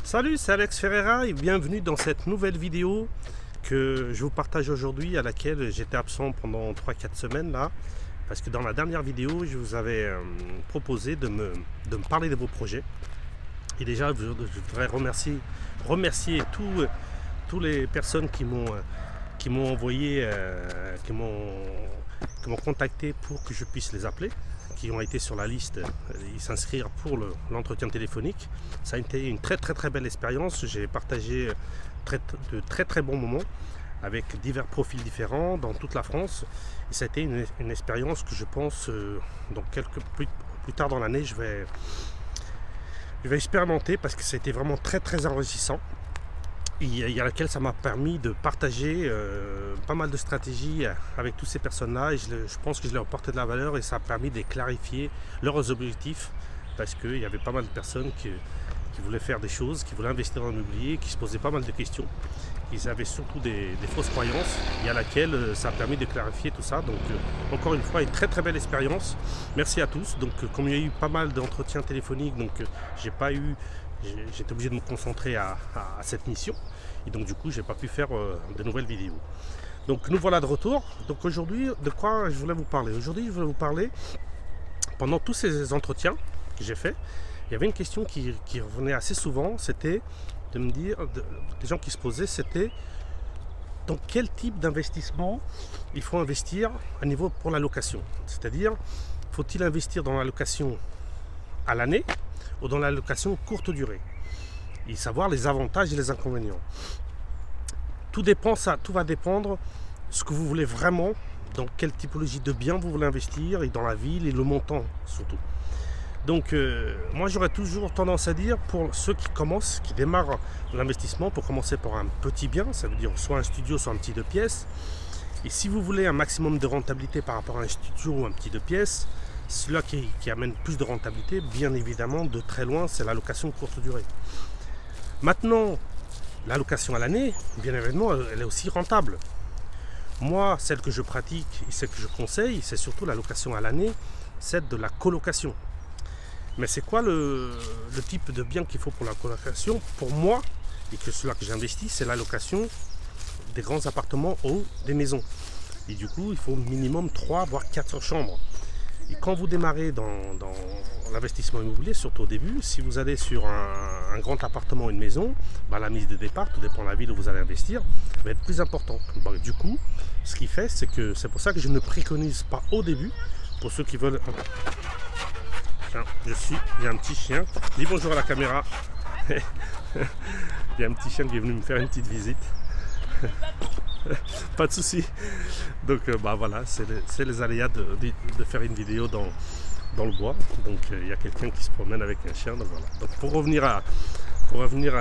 Salut, c'est Alex Ferreira et bienvenue dans cette nouvelle vidéo que je vous partage aujourd'hui, à laquelle j'étais absent pendant 3-4 semaines là, parce que dans la dernière vidéo je vous avais proposé de me parler de vos projets. Et déjà je voudrais remercier tous les personnes qui m'ont envoyé, qui m'ont contacté pour que je puisse les appeler, qui ont été sur la liste et s'inscrire pour l'entretien téléphonique. Ça a été une très belle expérience. J'ai partagé de très bons moments avec divers profils différents dans toute la France. Et ça a été une expérience que je pense, donc plus tard dans l'année, je vais expérimenter, parce que ça a été vraiment très enrichissant. Et à laquelle ça m'a permis de partager pas mal de stratégies avec toutes ces personnes-là, et je pense que je leur ai apporté de la valeur, et ça a permis de clarifier leurs objectifs, parce qu'il y avait pas mal de personnes qui voulaient faire des choses, qui voulaient investir dans l'immobilier, qui se posaient pas mal de questions. Ils avaient surtout des fausses croyances, et à laquelle ça a permis de clarifier tout ça. Donc encore une fois, une très belle expérience. Merci à tous. Donc comme il y a eu pas mal d'entretiens téléphoniques, donc j'étais obligé de me concentrer à cette mission, et donc du coup j'ai pas pu faire de nouvelles vidéos. Donc nous voilà de retour. Donc aujourd'hui, de quoi je voulais vous parler? Aujourd'hui je voulais vous parler, pendant tous ces entretiens que j'ai fait, il y avait une question qui revenait assez souvent. C'était de me dire, des gens qui se posaient, c'était dans quel type d'investissement il faut investir à niveau pour la location. C'est-à-dire, faut-il investir dans la location à l'année ou dans la location courte durée, et savoir les avantages et les inconvénients. Tout va dépendre ce que vous voulez vraiment, dans quelle typologie de biens vous voulez investir, et dans la ville, et le montant surtout. Donc moi j'aurais toujours tendance à dire, pour ceux qui démarrent l'investissement, pour commencer par un petit bien, ça veut dire soit un studio, soit un petit 2 pièces. Et si vous voulez un maximum de rentabilité par rapport à un studio ou un petit 2 pièces, celui-là qui amène plus de rentabilité, bien évidemment, de très loin, c'est la location courte durée. Maintenant, la location à l'année, bien évidemment, elle est aussi rentable. Moi, celle que je pratique et celle que je conseille, c'est surtout la location à l'année, c'est de la colocation. Mais c'est quoi le type de bien qu'il faut pour la colocation? Pour moi, et que celui-là que j'investis, c'est la location des grands appartements ou des maisons. Et du coup, il faut minimum 3 voire 4 chambres. Et quand vous démarrez dans l'investissement immobilier, surtout au début, si vous allez sur un grand appartement ou une maison, la mise de départ, tout dépend de la ville où vous allez investir, va être plus importante. Du coup, ce qui fait, c'est pour ça que je ne préconise pas au début, pour ceux qui veulent... Il y a un petit chien. Dis bonjour à la caméra. Il y a un petit chien qui est venu me faire une petite visite. Pas de souci. Donc voilà, c'est les aléas de faire une vidéo dans le bois. Donc il y a quelqu'un qui se promène avec un chien. Donc voilà. Donc pour revenir à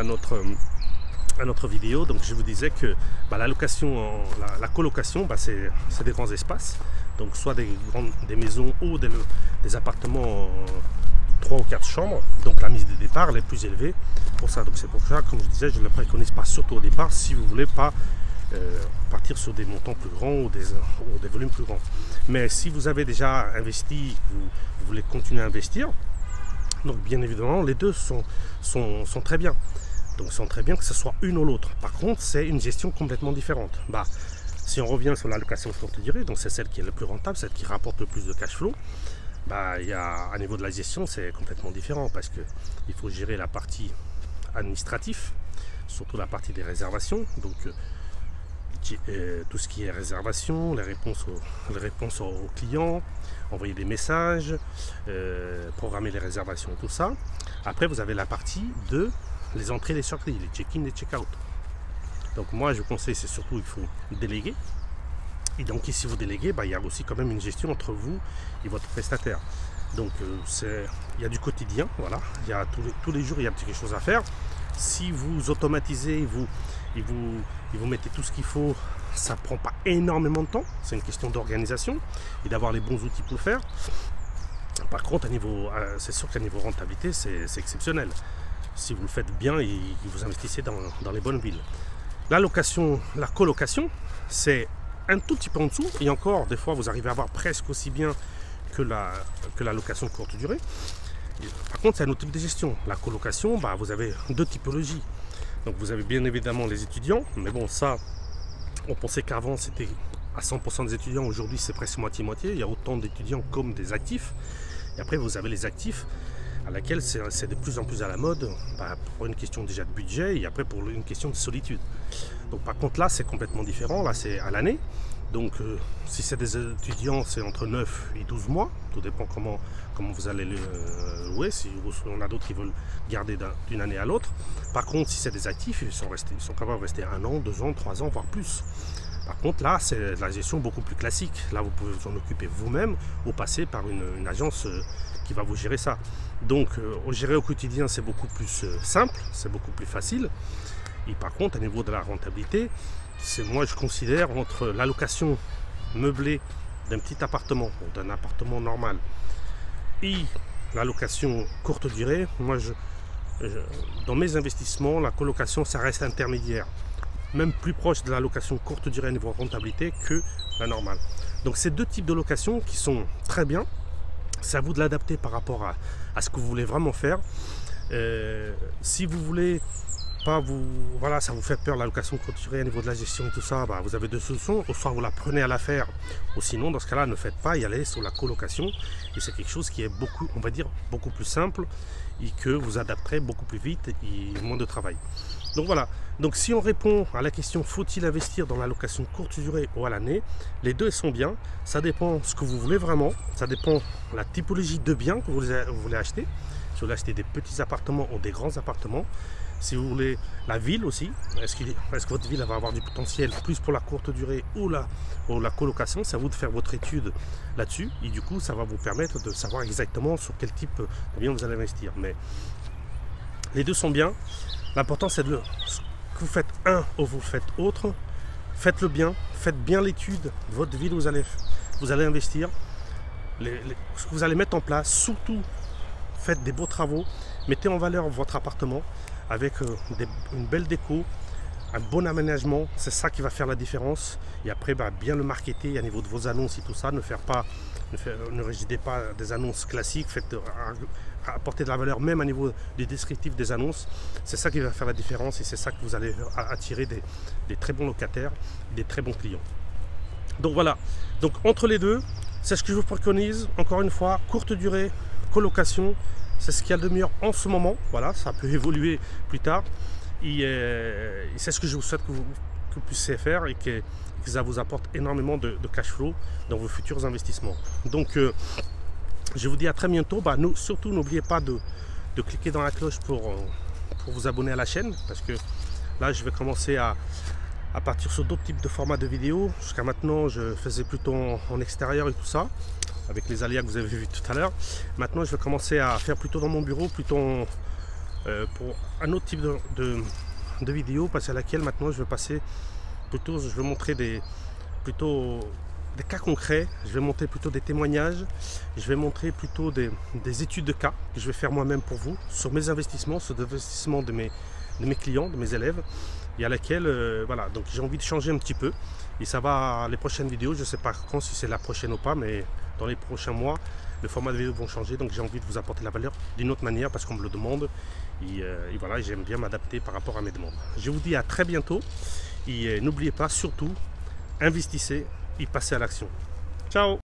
notre vidéo, donc je vous disais que la location, la colocation, c'est des grands espaces. Donc soit des maisons ou des appartements 3 ou 4 chambres. Donc la mise de départ elle est plus élevée pour ça. Donc c'est pour ça, comme je disais, je ne la préconise pas surtout au départ, si vous ne voulez pas partir sur des montants plus grands ou des volumes plus grands. Mais si vous avez déjà investi, vous voulez continuer à investir, donc bien évidemment les deux sont très bien. Donc sont très bien que ce soit une ou l'autre. Par contre, c'est une gestion complètement différente. Si on revient sur la location courte durée, donc c'est celle qui est le plus rentable, celle qui rapporte le plus de cash flow, à niveau de la gestion, c'est complètement différent, parce qu'il faut gérer la partie administrative, surtout la partie des réservations. Donc tout ce qui est réservation, les réponses aux clients, envoyer des messages, programmer les réservations, tout ça. Après, vous avez la partie de les entrées et les sorties, les check-in et les check-out. Donc moi, je conseille, c'est surtout il faut déléguer. Et donc ici, vous déléguez, il y a aussi quand même une gestion entre vous et votre prestataire. Donc il y a du quotidien, voilà. Il y a tous les jours, il y a quelque chose à faire. Si vous automatisez, vous mettez tout ce qu'il faut, ça ne prend pas énormément de temps. C'est une question d'organisation et d'avoir les bons outils pour le faire. Par contre, c'est sûr qu'à niveau rentabilité, c'est exceptionnel. Si vous le faites bien et vous investissez dans les bonnes villes. La colocation, c'est un tout petit peu en dessous. Et encore, des fois, vous arrivez à avoir presque aussi bien que la location courte durée. Par contre, c'est un autre type de gestion. La colocation, bah, vous avez deux typologies. Donc vous avez bien évidemment les étudiants, mais bon, ça, on pensait qu'avant c'était à 100% des étudiants, aujourd'hui c'est presque moitié-moitié, il y a autant d'étudiants comme des actifs. Et après vous avez les actifs, à laquelle c'est de plus en plus à la mode, bah, pour une question déjà de budget et après pour une question de solitude. Donc par contre là c'est complètement différent, là c'est à l'année. Donc si c'est des étudiants, c'est entre 9 et 12 mois, tout dépend comment vous allez le louer, si on a d'autres qui veulent garder d'une année à l'autre. Par contre, si c'est des actifs, ils sont capables de rester 1 an, 2 ans, 3 ans, voire plus. Par contre, là, c'est la gestion beaucoup plus classique. Là, vous pouvez vous en occuper vous-même ou passer par une agence qui va vous gérer ça. Donc, gérer au quotidien, c'est beaucoup plus simple, c'est beaucoup plus facile. Et par contre, au niveau de la rentabilité, moi je considère entre la location meublée d'un petit appartement ou d'un appartement normal et la location courte durée, moi dans mes investissements, la colocation ça reste intermédiaire, même plus proche de la location courte durée au niveau rentabilité que la normale. Donc c'est deux types de location qui sont très bien, c'est à vous de l'adapter par rapport à ce que vous voulez vraiment faire. Si vous voulez pas voilà, ça vous fait peur la location courte durée au niveau de la gestion et tout ça, bah, vous avez deux solutions, ou soit vous la prenez à l'affaire, ou sinon dans ce cas là ne faites pas, y aller sur la colocation, et c'est quelque chose qui est beaucoup, on va dire, beaucoup plus simple et que vous adapterez beaucoup plus vite et moins de travail. Donc voilà, donc si on répond à la question faut-il investir dans la location courte durée ou à l'année, les deux sont bien, ça dépend ce que vous voulez vraiment, ça dépend la typologie de biens que vous voulez acheter, si vous voulez acheter des petits appartements ou des grands appartements. Si vous voulez la ville aussi, est-ce que votre ville va avoir du potentiel plus pour la courte durée ou la colocation, c'est à vous de faire votre étude là-dessus et du coup ça va vous permettre de savoir exactement sur quel type de bien vous allez investir. Mais les deux sont bien, l'important c'est de que vous faites un ou vous faites autre, faites-le bien, faites bien l'étude de votre ville où vous allez investir, ce que vous allez mettre en place, surtout faites des beaux travaux, mettez en valeur votre appartement avec une belle déco, un bon aménagement, c'est ça qui va faire la différence. Et après, bah, bien le marketer à niveau de vos annonces et tout ça, ne rédigez pas des annonces classiques, apportez de la valeur même à niveau des descriptifs des annonces. C'est ça qui va faire la différence et c'est ça que vous allez attirer des très bons locataires, des très bons clients. Donc voilà, donc entre les deux, c'est ce que je vous préconise, encore une fois, courte durée, colocation. C'est ce qu'il y a de meilleur en ce moment, voilà, ça peut évoluer plus tard. Et c'est ce que je vous souhaite que vous puissiez faire et que ça vous apporte énormément de cash flow dans vos futurs investissements. Donc je vous dis à très bientôt. Bah, surtout n'oubliez pas de cliquer dans la cloche pour vous abonner à la chaîne, parce que là je vais commencer à partir sur d'autres types de formats de vidéos. Jusqu'à maintenant je faisais plutôt en extérieur et tout ça, avec les aléas que vous avez vu tout à l'heure. Maintenant je vais commencer à faire plutôt dans mon bureau, plutôt pour un autre type de vidéo, parce à laquelle maintenant je vais passer plutôt, je vais montrer des cas concrets, je vais montrer plutôt des témoignages, je vais montrer plutôt des études de cas que je vais faire moi-même pour vous, sur mes investissements, sur l'investissement de mes clients, de mes élèves, et à laquelle, voilà, donc j'ai envie de changer un petit peu, et ça va, les prochaines vidéos, je ne sais pas quand, si c'est la prochaine ou pas, mais dans les prochains mois, le format de vidéo vont changer, donc j'ai envie de vous apporter la valeur d'une autre manière, parce qu'on me le demande, et voilà, j'aime bien m'adapter par rapport à mes demandes. Je vous dis à très bientôt, et n'oubliez pas, surtout, investissez et passez à l'action. Ciao!